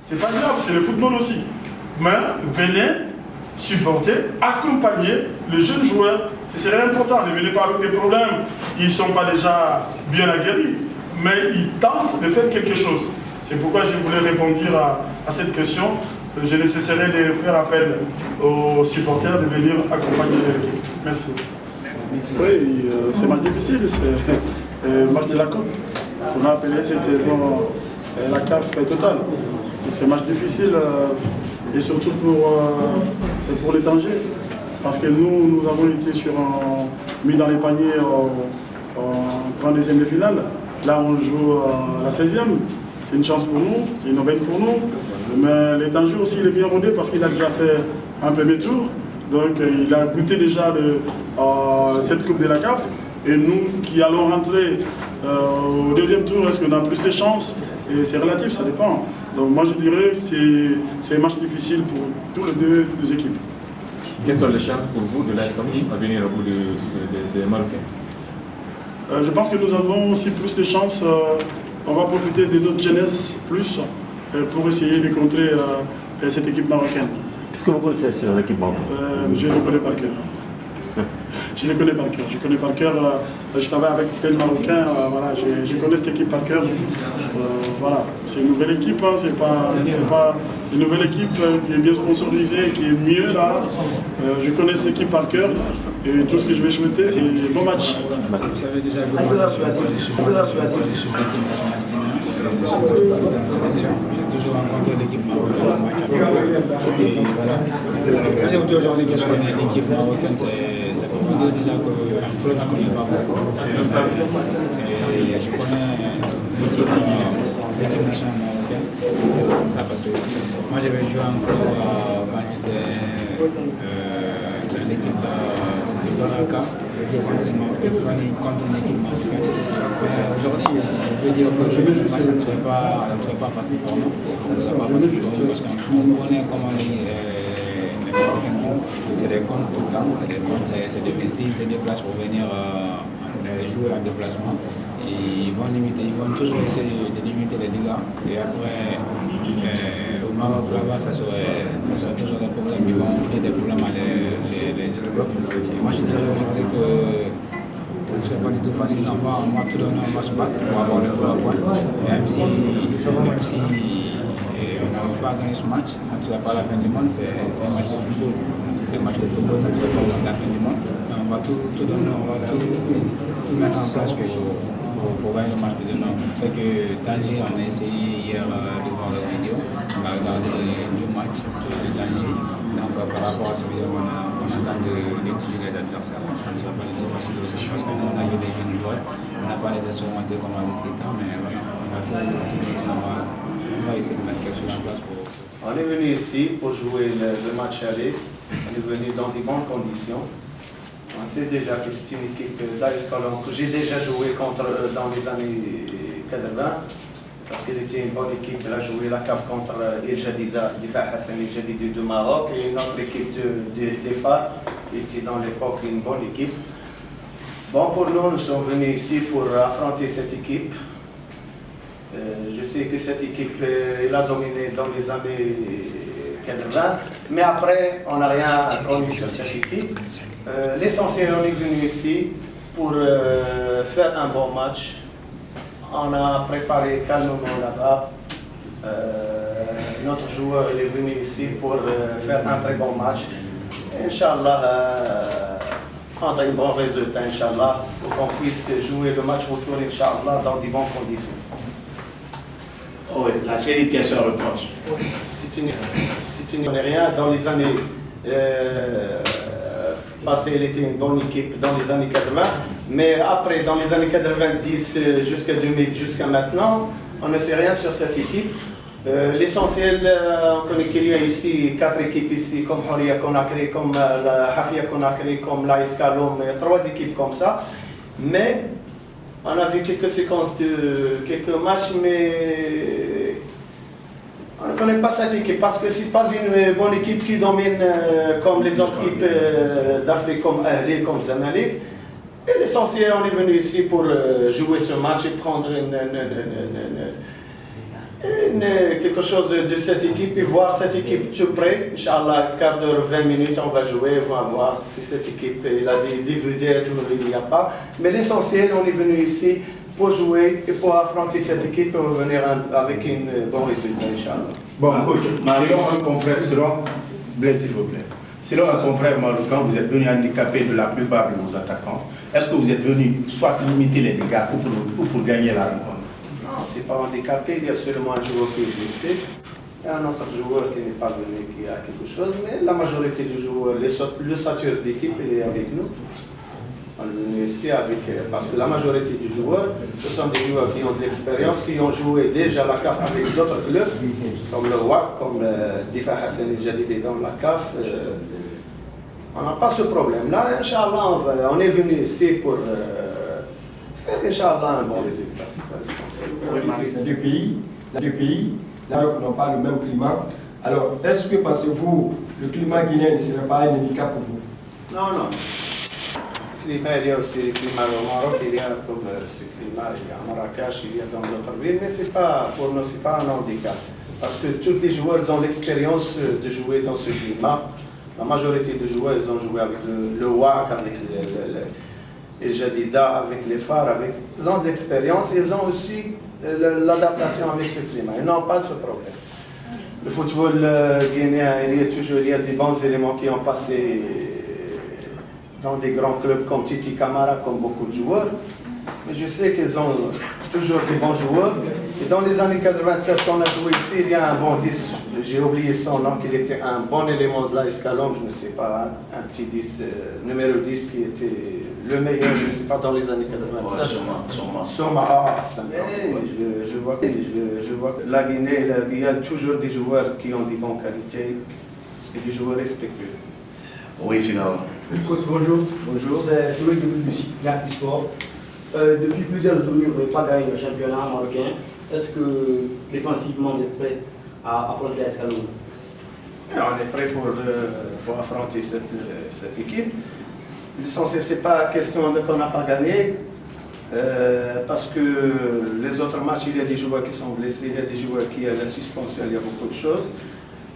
c'est pas grave, c'est le football aussi. Mais venez supporter, accompagner les jeunes joueurs. Ce serait important. Ne venez pas avec des problèmes. Ils ne sont pas déjà bien aguerris, mais ils tentent de faire quelque chose. C'est pourquoi je voulais répondre à cette question. Je nécessaire de faire appel aux supporters de venir accompagner l'équipe. Merci. Oui, c'est un match difficile, c'est le match de la Coupe. On a appelé cette saison la CAF totale. C'est un match difficile et surtout pour les dangers. Parce que nous avons été mis dans les paniers en 32e de finale. Là, on joue à la 16e. C'est une chance pour nous, c'est une aubaine pour nous. Mais les dangers aussi, il est bien rodé parce qu'il a déjà fait un premier tour. Donc, il a goûté déjà cette Coupe de la CAF. Et nous qui allons rentrer au deuxième tour, est-ce qu'on a plus de chances? Et c'est relatif, ça dépend. Donc moi je dirais que c'est un match difficile pour tous les deux équipes. Quelles sont les chances pour vous de l'Estonie à venir au bout des Marocains? Je pense que nous avons aussi plus de chances. On va profiter de notre jeunesse plus pour essayer de contrer cette équipe marocaine. Qu'est-ce que vous connaissez sur l'équipe marocaine? Je le connais par cœur. Je les connais par cœur. Je connais par cœur. Je travaille avec plein de Marocains. Voilà, je connais cette équipe par cœur. Voilà, c'est une nouvelle équipe. Hein, c'est une nouvelle équipe qui est bien sponsorisée, qui est mieux là. Je connais cette équipe par cœur. Et tout ce que je vais souhaiter, c'est un bon match. Vous savez déjà que moi, je suis l'équipe nationale dans la sélection. J'ai toujours rencontré l'équipe marocaine. Et voilà. Quand je vous dis aujourd'hui que je connais l'équipe marocaine, ça peut vous dire déjà que la club, je ne connais pas beaucoup. Et je connais l'équipe nationale marocaine. Comme ça, parce que moi, j'avais joué encore quand j'étais dans l'équipe de Baraka. Je joue contre une équipe marocaine. Mais aujourd'hui, je peux dire que le match, ça ne serait pas facile pour nous. Ça ne serait pas facile pour nous parce qu'on connaît comment les Marocains jouent. C'est des comptes tout le temps, c'est des 26, c'est des places pour venir jouer en déplacement. Et ils vont toujours essayer de limiter les dégâts. Et après, au Maroc, là-bas, ça serait toujours des problèmes. Ils vont créer des problèmes à les Européens. Et moi, je dirais aujourd'hui que ça ne serait pas du tout facile. On va tout donner, on va se battre, on va avoir les 3 points. Même si on n'arrive pas à gagner ce match, ça ne serait pas la fin du monde, c'est un match de football. C'est un match de football, ça ne serait pas aussi la fin du monde. Mais on va tout donner, on va tout mettre en place pour gagner le match de demain. C'est que Tanger, on a essayé hier de voir la vidéo, on a regardé les 2 matchs de Tanger. Donc par rapport à ce vidéo, on attend d'étudier les adversaires. Ça ne sera pas du tout facile aussi parce qu'on a eu des jeunes joueurs, on n'a pas les instrumentés comme Alice Guetta, mais voilà, on va tout donner, on va essayer de mettre quelque chose en place pour... On est venu ici pour jouer le match aller. On est venu dans de bonnes conditions. On sait déjà que c'est une équipe d'Aris Colombe que j'ai déjà joué contre dans les années 80 parce qu'elle était une bonne équipe. Elle a joué la CAF contre El Jadida, Difa Hassan El Jadida du Maroc, et notre équipe de FAR était dans l'époque une bonne équipe. Bon, pour nous sommes venus ici pour affronter cette équipe. Je sais que cette équipe elle a dominé dans les années 80, mais après on n'a rien connu sur cette équipe. L'essentiel, on est venu ici pour faire un bon match. On a préparé calmement là-bas. Notre joueur est venu ici pour faire un très bon match. Inch'Allah, prendre un bon résultat, Inch'Allah, pour qu'on puisse jouer le match retour, Inch'Allah, dans de bonnes conditions. Oui, la série qui se reproche. Si tu n'es rien, dans les années passées, elle était une bonne équipe dans les années 80, mais après, dans les années 90 jusqu'à 2000, jusqu'à maintenant, on ne sait rien sur cette équipe. L'essentiel, on connaît qu'il y a ici 4 équipes ici, comme Horia qu'on a créé, comme la Hafia qu'on a créé, comme l'AS Kalom, 3 équipes comme ça. Mais on a vu quelques séquences de quelques matchs, mais on ne connaît pas cette équipe parce que ce n'est pas une bonne équipe qui domine comme les autres équipes d'Afrique, comme Ahli, comme Zamalek. Et l'essentiel, on est venu ici pour jouer ce match et prendre quelque chose de cette équipe et voir cette équipe tout près. Inch'Allah, quart d'heure, 20 minutes, on va jouer, on va voir si cette équipe il a des vedettes ou il n'y a pas. Mais l'essentiel, on est venu ici pour jouer et pour affronter cette équipe et revenir avec un bon résultat, Inch'Allah. Bon, coach, selon un confrère, s'il vous plaît. Selon un confrère marocain, vous êtes venu handicapé de la plupart de vos attaquants. Est-ce que vous êtes venu soit limiter les dégâts ou pour gagner la rencontre? Non, c'est pas handicapé, il y a seulement un joueur qui est blessé. Il y a un autre joueur qui n'est pas venu, qui a quelque chose, mais la majorité du joueur, le sature d'équipe, il est avec nous. On est venu ici avec, parce que la majorité des joueurs, ce sont des joueurs qui ont de l'expérience, qui ont joué déjà la CAF avec d'autres clubs, comme le WAC, comme Difa Hassan El-Jadidi dans la CAF. On n'a pas ce problème-là. Inch'Allah, on est venu ici pour faire, Inch'Allah, un bon résultat. Les deux pays n'ont pas le même climat. Alors, est-ce que pensez-vous le climat guinéen ne serait pas un handicap pour vous? Non, non. Le climat, il y a aussi le climat au Maroc, il y a comme ce climat, il y a à Marrakech, il y a dans d'autres villes, mais c'est pas, pour nous, ce n'est pas un handicap. Parce que tous les joueurs ont l'expérience de jouer dans ce climat. La majorité des joueurs, ils ont joué avec le WAC, avec le Jadida, avec les phares, ils ont de l'expérience, ils ont aussi l'adaptation avec ce climat. Ils n'ont pas de problème. Le football guinéen, il y a des bons éléments qui ont passé dans des grands clubs comme Titi Camara, comme beaucoup de joueurs. Mais je sais qu'ils ont toujours des bons joueurs. Et dans les années 87, quand on a joué ici, il y a un bon 10, j'ai oublié son nom, qu'il était un bon élément de la escalon, je ne sais pas, un petit 10, numéro 10 qui était le meilleur, je ne sais pas, dans les années 87. Soma, c'est un bon. Je vois que la Guinée, il y a toujours des joueurs qui ont des bonnes qualités et des joueurs respectueux. Oui, finalement. Coach, bonjour. Bonjour. C'est Louis du sport. Depuis plusieurs journées, vous n'avez pas gagné le championnat marocain. Est-ce que défensivement, vous êtes prêt à affronter l'Escalon? On est prêt pour affronter cette équipe. L'essentiel, ce n'est pas question qu'on n'a pas gagné, parce que les autres matchs, il y a des joueurs qui sont blessés, il y a des joueurs qui ont la suspension, il y a beaucoup de choses.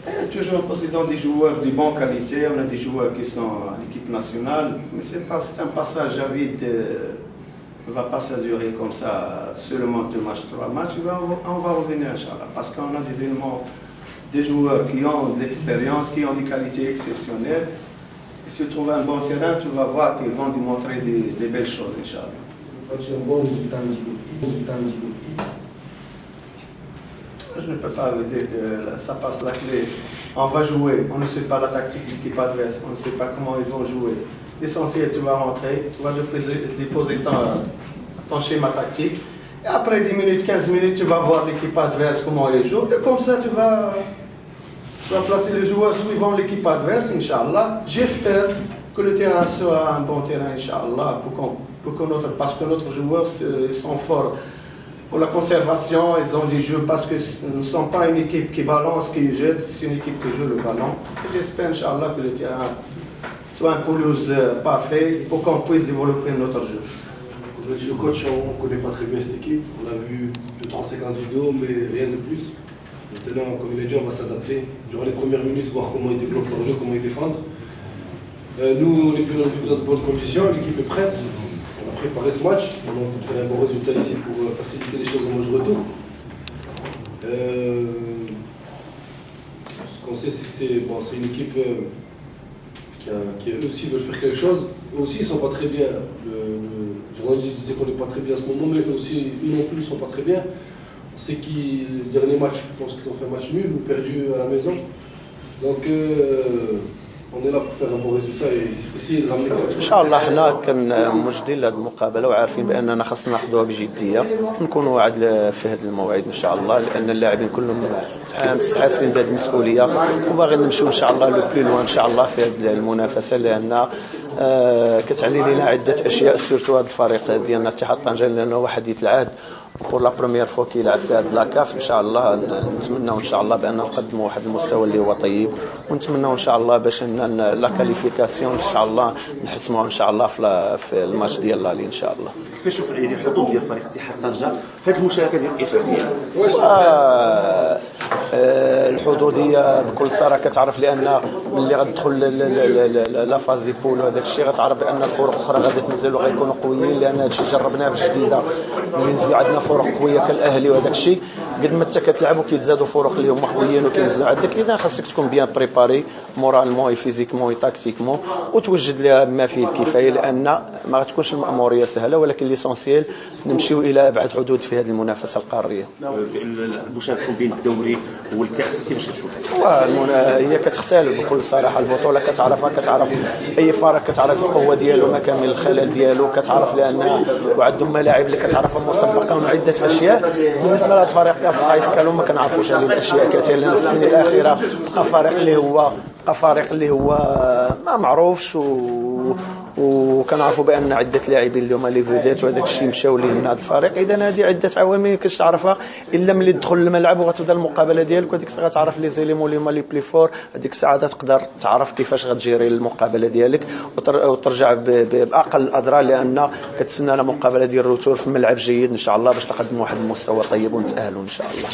Et toujours en possédant des joueurs de bonne qualité, on a des joueurs qui sont à l'équipe nationale, mais c'est un passage à vide. Ne va pas se durer comme ça, seulement 2 matchs, 3 matchs, on va revenir, Inch'Allah, parce qu'on a des éléments, des joueurs qui ont de l'expérience, qui ont des qualités exceptionnelles. Et si tu trouves un bon terrain, tu vas voir qu'ils vont démontrer des belles choses, Inch'Allah. C'est un bon résultat, Je ne peux pas vous dire que ça passe la clé. On va jouer, on ne sait pas la tactique de l'équipe adverse, on ne sait pas comment ils vont jouer. L'essentiel, tu vas rentrer, tu vas déposer ton schéma tactique. Et après 10 minutes, 15 minutes, tu vas voir l'équipe adverse, comment elle joue. Et comme ça, tu vas placer les joueurs suivant l'équipe adverse, Inch'Allah. J'espère que le terrain sera un bon terrain, Inch'Allah, parce que notre joueurs sont forts pour la conservation, ils ont des jeux, parce que nous ne sommes pas une équipe qui balance, qui jette, c'est une équipe qui joue le ballon. Et j'espère, Inch'Allah, que le terrain soit un pelouse parfait pour qu'on puisse développer notre jeu. Je dis le coach, on ne connaît pas très bien cette équipe. On a vu 2-3 séquences vidéo, mais rien de plus. Maintenant, comme il a dit, on va s'adapter. Durant les premières minutes, voir comment ils développent leur jeu, comment ils défendent. Nous, on est plus dans de bonnes conditions, l'équipe est prête. On a préparé ce match, on a fait un bon résultat ici pour faciliter les choses au match retour. Ce qu'on sait, c'est que c'est une équipe qui eux aussi veulent faire quelque chose. Eux aussi, ils ne sont pas très bien. Le journaliste disait qu'on n'est pas très bien à ce moment, mais eux aussi, eux non plus, ils ne sont pas très bien. On sait que le dernier match, je pense qu'ils ont fait un match nul ou perdu à la maison. Donc, on est là pour faire un bon résultat et essayer de ramener quelque chose. ان شاء الله حنا كنوجدين لهذه المقابله وعارفين باننا خاصنا ناخذوها بجديه ونكونوا واعد في هذه الموعد ان شاء الله لان اللاعبين كلهم مستحسين بهذه المسؤوليه وباغيين نمشيو ان شاء الله لو بلي لوان ان شاء الله في هذه المنافسه لان كتعني لنا عده اشياء سورتو هذا الفريق ديالنا اتحاد طنجة لانه هو حديث العهد بور لا بروميير فوا كيلعب في هاد لاكاف ان شاء الله. نتمناو ان شاء الله بان نقدموا واحد المستوى اللي هو طيب، ونتمناو ان شاء الله باش لا كاليفيكاسيون ان شاء الله نحسموها ان شاء الله في الماتش ديال لالي ان شاء الله. كيفاش تشوف الحظوظ ديال فريق اتحاد طنجة في هذه المشاركه ديال الافريقيه؟ الحظوظيه بكل صراحه كتعرف لان ملي غتدخل لا فاز دي بول وهذاك الشيء غتعرف بان الفرق الاخرى غادي تنزل وغيكونوا قويين، لان هذا الشيء جربناه في الجديده ملي نزلوا عندنا فرق قويه كالاهلي وهذاك الشيء قد ما انت كتلعب وكيتزادوا فرق اللي هما قويين وكينزلوا عندك. اذا خاصك تكون بيان بريباري مورالمون فيزيكمون تاكتيكمون وتوجد لها ما فيه الكفايه، لان ما غتكونش المأموريه سهله، ولكن ليسونسيال نمشيو الى ابعد حدود في هذه المنافسه القاريه. المشاركه بين الدوري والكاس كيفاش كتشوفها؟ هي كتختلف بكل صراحه. البطوله كتعرف اي فرق كتعرف القوه ديالو، ما كامل الخلل ديالو كتعرف، لان وعندهم ملاعب اللي كتعرفهم مسبقا وعده اشياء. بالنسبه لهاد فريق كاس قايس كانوا ما كنعرفوش هذه الاشياء كثير، لان في السنين الاخيره بقى فريق اللي هو ما معروفش وكنعرفوا بان عده لاعبين اللي هما لي فيديت وهذاك الشيء مشاو ليه من هذا الفريق. اذا هذه عده عوامل كتعرفها الا ملي تدخل الملعب وغتبدا المقابله ديالك، وديك الساعه غتعرف لي زيليمون اللي هما لي بلي فور، هذيك الساعه تقدر تعرف كيفاش غتجيري المقابله ديالك وترجع باقل الاضرار، لان كتسنى مقابله ديال الروتور في ملعب جيد ان شاء الله باش نقدموا واحد المستوى طيب ونتاهلوا ان شاء الله.